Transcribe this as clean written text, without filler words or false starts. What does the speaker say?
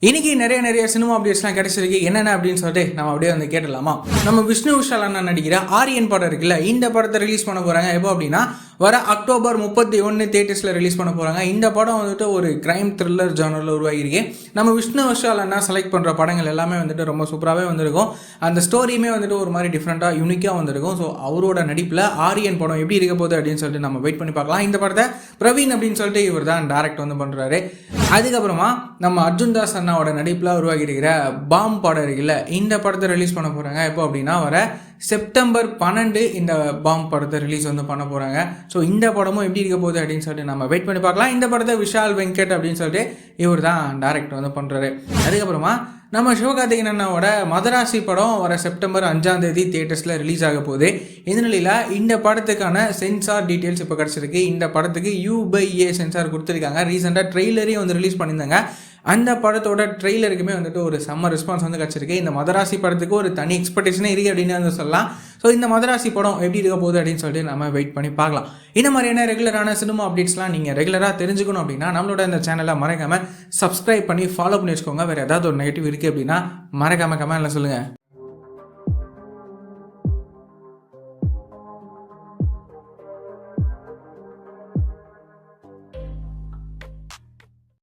இன்னைக்கு நிறைய சினிமா அப்டேட்ஸ்லாம் கிடைச்சிருக்கு. என்னென்ன அப்படின்னு சொல்லிட்டு நம்ம அப்படியே வந்து கேட்டலாமா? நம்ம விஷ்ணு விஷால் அண்ணா நடிக்கிற ஆரியன் படம் இருக்குல்ல, இந்த படத்தை ரிலீஸ் பண்ண போறாங்க. எப்போ அப்படின்னா வர அக்டோபர் 31 தியேட்டர்ஸில் ரிலீஸ் பண்ண போகிறாங்க. இந்த படம் வந்துட்டு ஒரு கிரைம் த்ரில்லர் ஜானரில் உருவாகிருக்கு. நம்ம விஷ்ணு விஷால் அண்ணா செலக்ட் பண்ணுற படங்கள் எல்லாமே வந்துட்டு ரொம்ப சூப்பராகவே வந்திருக்கும். அந்த ஸ்டோரியுமே வந்துட்டு ஒரு மாதிரி டிஃப்ரெண்ட்டாக யூனிக்காக வந்திருக்கும். ஸோ அவரோட நடிப்பில் ஆரியன் படம் எப்படி இருக்க போகுது அப்படின்னு சொல்லிட்டு நம்ம வெயிட் பண்ணி பார்க்கலாம். இந்த படத்தை பிரவீன் அப்படின்னு சொல்லிட்டு இவர் தான் டைரக்ட் வந்து பண்ணுறாரு. அதுக்கப்புறமா நம்ம அர்ஜுன் தாஸ் அண்ணாவோட நடிப்பில் உருவாகி இருக்கிற பாம் படம் இருக்குல்ல, இந்த படத்தை ரிலீஸ் பண்ண போகிறாங்க. எப்போ அப்படின்னா வர செப்டம்பர் 12 இந்த பாம் படத்தை ரிலீஸ் வந்து பண்ண போகிறாங்க. ஸோ இந்த படமும் எப்படி இருக்க போகுது அப்படின்னு சொல்லிட்டு நம்ம வெயிட் பண்ணி பார்க்கலாம். இந்த படத்தை விஷால் வெங்கட் அப்படின்னு சொல்லிட்டு இவர் தான் டைரக்ட் வந்து பண்ணுறாரு. அதுக்கப்புறமா நம்ம சிவகார்த்திகேயன் அண்ணாவோட மதராசி படம் வர செப்டம்பர் 5 தியேட்டர்ஸில் ரிலீஸ் ஆக போகுது. இந்த நிலையில் இந்த படத்துக்கான சென்சார் டீட்டெயில்ஸ் இப்போ கிடச்சிருக்கு. இந்த படத்துக்கு U/A சென்சார் கொடுத்துருக்காங்க. ரீசெண்டாக ட்ரெய்லரையும் வந்து ரிலீஸ் பண்ணியிருந்தாங்க. அந்த படத்தோட ட்ரெய்லருக்குமே வந்துட்டு ஒரு செம்ம ரெஸ்பான்ஸ் வந்து கிடச்சிருக்கு. இந்த மதராசி படத்துக்கு ஒரு தனி எக்ஸ்பெக்டேஷனே இருக்குது அப்படின்னு வந்து சொல்லலாம். ஸோ இந்த மதராசி படம் எப்படி இருக்க போகுது அப்படின்னு சொல்லிட்டு நம்ம வெயிட் பண்ணி பார்க்கலாம். இந்த மாதிரியான ரெகுலரான சினிமா அப்டேட்ஸ்லாம் நீங்கள் ரெகுலராக தெரிஞ்சுக்கணும் அப்படின்னா நம்மளோட இந்த சேனலை மறக்காமல் சப்ஸ்கிரைப் பண்ணி ஃபாலோ பண்ணி வச்சுக்கோங்க. வேறு ஏதாவது ஒரு நெகட்டிவ் இருக்குது அப்படின்னா மறக்காமல் கமெண்ட்ல சொல்லுங்கள்.